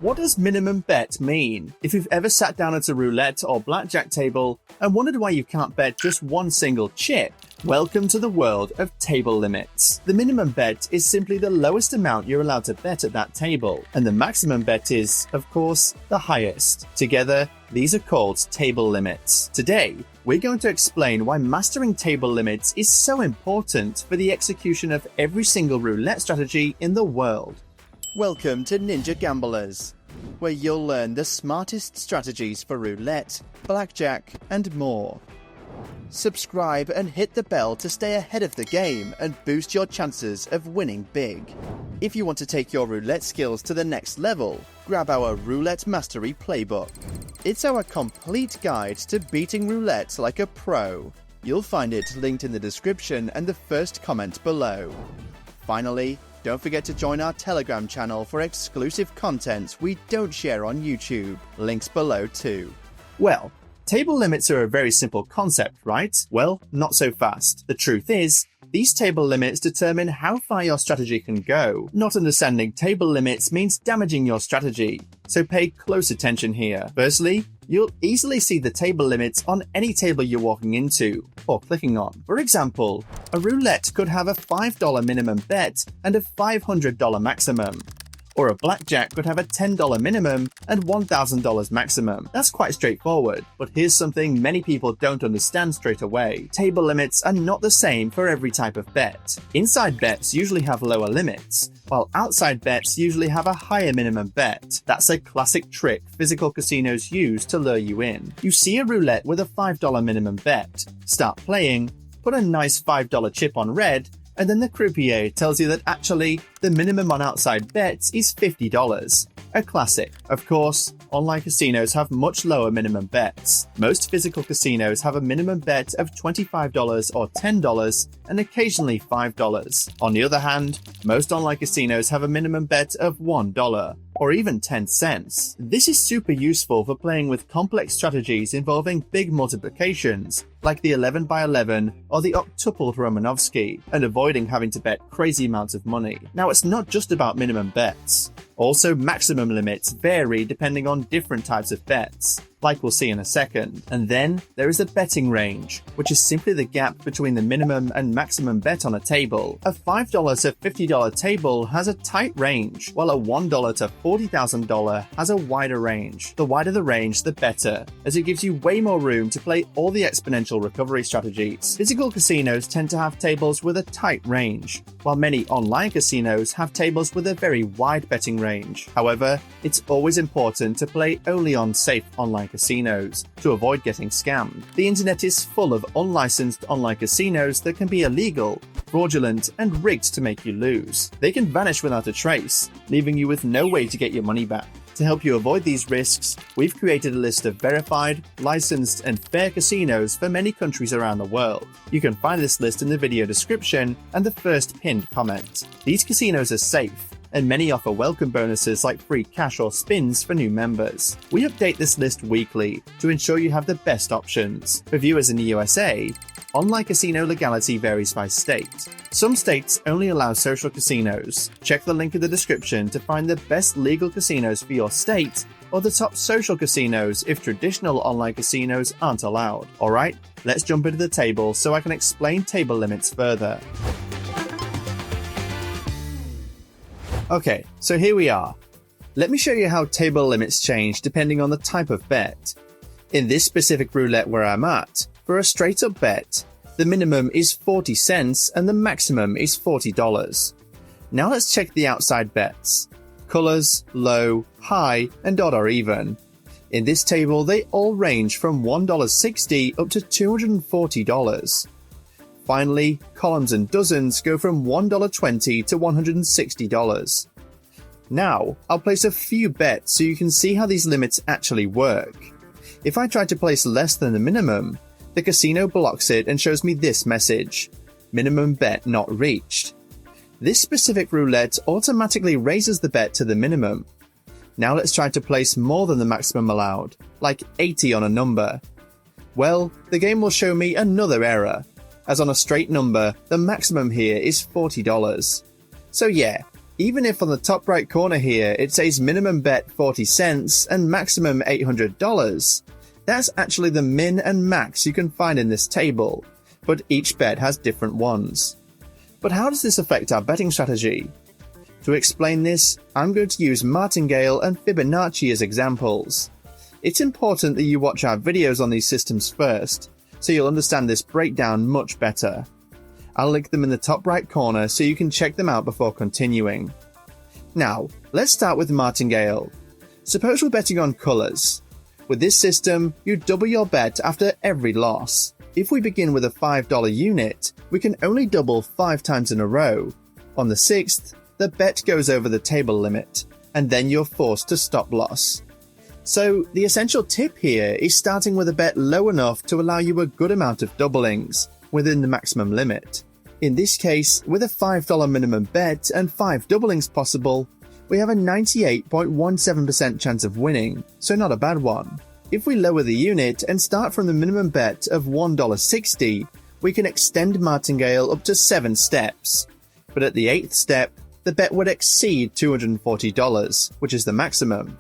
What does minimum bet mean? If you've ever sat down at a roulette or blackjack table and wondered why you can't bet just one single chip, welcome to the world of table limits. The minimum bet is simply the lowest amount you're allowed to bet at that table, and the maximum bet is, of course, the highest. Together, these are called table limits. Today, we're going to explain why mastering table limits is so important for the execution of every single roulette strategy in the world. Welcome to Ninja Gamblers, where you'll learn the smartest strategies for roulette, blackjack, and more. Subscribe and hit the bell to stay ahead of the game and boost your chances of winning big. If you want to take your roulette skills to the next level, grab our Roulette Mastery Playbook. It's our complete guide to beating roulette like a pro. You'll find it linked in the description and the first comment below. Finally, don't forget to join our Telegram channel for exclusive content we don't share on YouTube. Links below too. Well, table limits are a very simple concept, right? Well, not so fast. The truth is, these table limits determine how far your strategy can go. Not understanding table limits means damaging your strategy, so pay close attention here. Firstly, you'll easily see the table limits on any table you're walking into or clicking on. For example, a roulette could have a $5 minimum bet and a $500 maximum. Or a blackjack could have a $10 minimum and $1,000 maximum. That's quite straightforward, but here's something many people don't understand straight away. Table limits are not the same for every type of bet. Inside bets usually have lower limits, while outside bets usually have a higher minimum bet. That's a classic trick physical casinos use to lure you in. You see a roulette with a $5 minimum bet, start playing, put a nice $5 chip on red, and then the croupier tells you that actually the minimum on outside bets is $50. A classic. Of course, online casinos have much lower minimum bets. Most physical casinos have a minimum bet of $25 or $10 and occasionally $5. On the other hand, most online casinos have a minimum bet of $1 or even 10 cents. This is super useful for playing with complex strategies involving big multiplications, like the 11 by 11 or the octuple Romanovsky, and avoiding having to bet crazy amounts of money. Now, it's not just about minimum bets. Also, maximum limits vary depending on different types of bets, like we'll see in a second. And then there is a betting range, which is simply the gap between the minimum and maximum bet on a table. A $5 to $50 table has a tight range, while a $1 to $40,000 has a wider range. The wider the range, the better, as it gives you way more room to play all the exponential recovery strategies. Physical casinos tend to have tables with a tight range, while many online casinos have tables with a very wide betting range. However, it's always important to play only on safe online casinos to avoid getting scammed. The internet is full of unlicensed online casinos that can be illegal, fraudulent, and rigged to make you lose. They can vanish without a trace, leaving you with no way to get your money back. To help you avoid these risks, we've created a list of verified, licensed, and fair casinos for many countries around the world. You can find this list in the video description and the first pinned comment. These casinos are safe, and many offer welcome bonuses like free cash or spins for new members. We update this list weekly to ensure you have the best options. For viewers in the USA, online casino legality varies by state. Some states only allow social casinos. Check the link in the description to find the best legal casinos for your state, or the top social casinos if traditional online casinos aren't allowed. Alright, let's jump into the table so I can explain table limits further. Okay, so here we are. Let me show you how table limits change depending on the type of bet. In this specific roulette where I'm at, for a straight up bet, the minimum is 40 cents and the maximum is $40. Now let's check the outside bets. Colors, low, high, and odd or even. In this table, they all range from $1.60 up to $240. Finally, columns and dozens go from $1.20 to $160. Now, I'll place a few bets so you can see how these limits actually work. If I try to place less than the minimum, the casino blocks it and shows me this message: minimum bet not reached. This specific roulette automatically raises the bet to the minimum. Now let's try to place more than the maximum allowed, like 80 on a number. Well, the game will show me another error, as on a straight number, the maximum here is $40. So yeah, Even if on the top right corner here it says minimum bet 40 cents and maximum $800, that's actually the min and max you can find in this table, but each bet has different ones. But how does this affect our betting strategy? To explain this, I'm going to use martingale and Fibonacci as examples. It's important that you watch our videos on these systems first, so you'll understand this breakdown much better. I'll link them in the top right corner so you can check them out before continuing. Now, let's start with martingale. Suppose we're betting on colours. With this system, you double your bet after every loss. If we begin with a $5 unit, we can only double 5 times in a row. On the 6th, the bet goes over the table limit, and then you're forced to stop loss. So, the essential tip here is starting with a bet low enough to allow you a good amount of doublings, within the maximum limit. In this case, with a $5 minimum bet and 5 doublings possible, we have a 98.17% chance of winning, so not a bad one. If we lower the unit and start from the minimum bet of $1.60, we can extend martingale up to 7 steps. But at the 8th step, the bet would exceed $240, which is the maximum.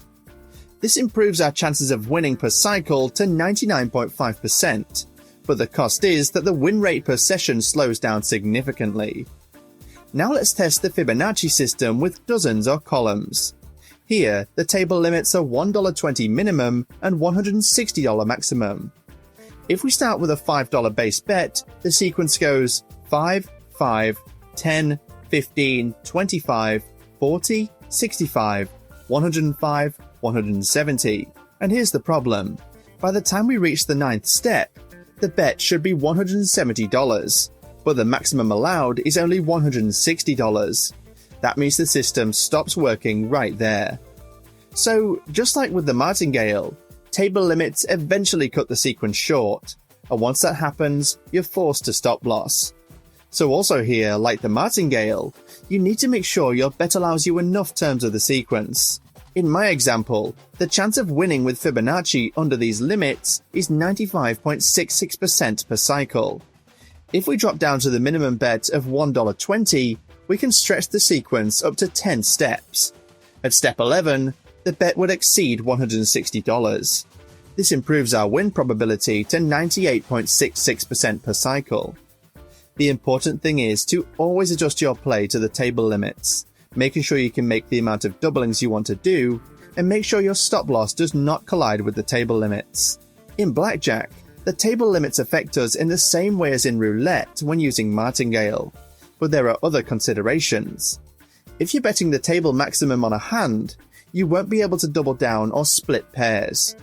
This improves our chances of winning per cycle to 99.5%, but the cost is that the win rate per session slows down significantly. Now let's test the Fibonacci system with dozens or columns. Here, the table limits are $1.20 minimum and $160 maximum. If we start with a $5 base bet, the sequence goes 5, 5, 10, 15, 25, 40, 65, 105, 170. And here's the problem. By the time we reach the 9th step, the bet should be $170, but the maximum allowed is only $160. That means the system stops working right there. So, just like with the martingale, table limits eventually cut the sequence short, and once that happens, you're forced to stop loss. So also here, like the martingale, you need to make sure your bet allows you enough terms of the sequence. In my example, the chance of winning with Fibonacci under these limits is 95.66% per cycle. If we drop down to the minimum bet of $1.20, we can stretch the sequence up to 10 steps. At step 11, the bet would exceed $160. This improves our win probability to 98.66% per cycle. The important thing is to always adjust your play to the table limits, making sure you can make the amount of doublings you want to do, and make sure your stop loss does not collide with the table limits. In Blackjack, the table limits affect us in the same way as in Roulette when using martingale, but there are other considerations. If you're betting the table maximum on a hand, you won't be able to double down or split pairs.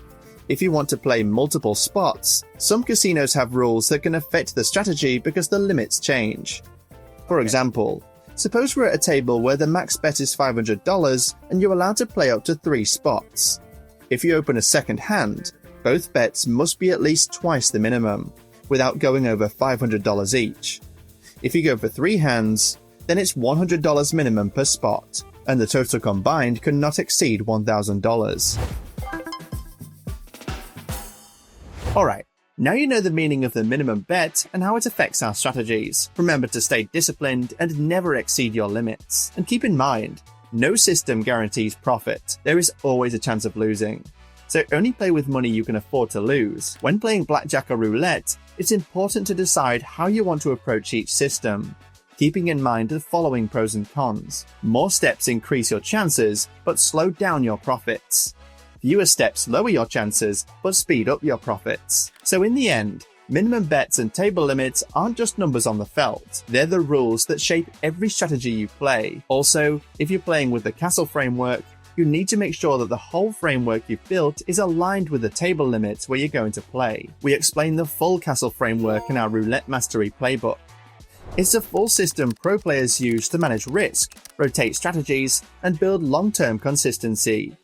If you want to play multiple spots, some casinos have rules that can affect the strategy because the limits change. For example, suppose we're at a table where the max bet is $500 and you're allowed to play up to 3 spots. If you open a second hand, both bets must be at least twice the minimum, without going over $500 each. If you go for 3 hands, then it's $100 minimum per spot, and the total combined could not exceed $1,000. Alright, now you know the meaning of the minimum bet and how it affects our strategies. Remember to stay disciplined and never exceed your limits. And keep in mind, no system guarantees profit. There is always a chance of losing. So only play with money you can afford to lose. When playing blackjack or roulette, it's important to decide how you want to approach each system, keeping in mind the following pros and cons. More steps increase your chances, but slow down your profits. Fewer steps lower your chances, but speed up your profits. So in the end, minimum bets and table limits aren't just numbers on the felt. They're the rules that shape every strategy you play. Also, if you're playing with the castle framework, you need to make sure that the whole framework you've built is aligned with the table limits where you're going to play. We explain the full castle framework in our Roulette Mastery Playbook. It's a full system pro players use to manage risk, rotate strategies, and build long-term consistency.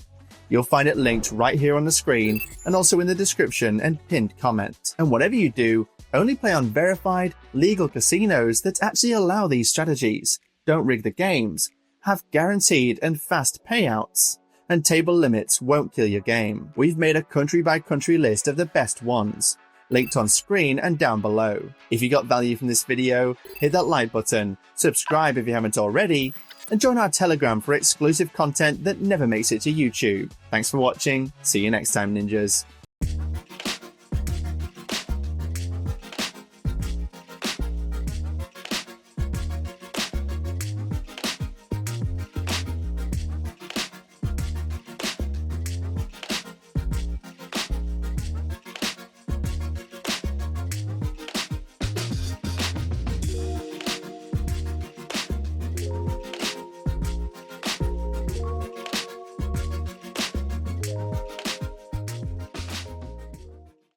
You'll find it linked right here on the screen and also in the description and pinned comment. And whatever you do, only play on verified, legal casinos that actually allow these strategies, don't rig the games, have guaranteed and fast payouts, and table limits won't kill your game. We've made a country-by-country list of the best ones, linked on screen and down below. If you got value from this video, hit that like button, subscribe if you haven't already, and join our Telegram for exclusive content that never makes it to YouTube. Thanks for watching. See you next time, ninjas.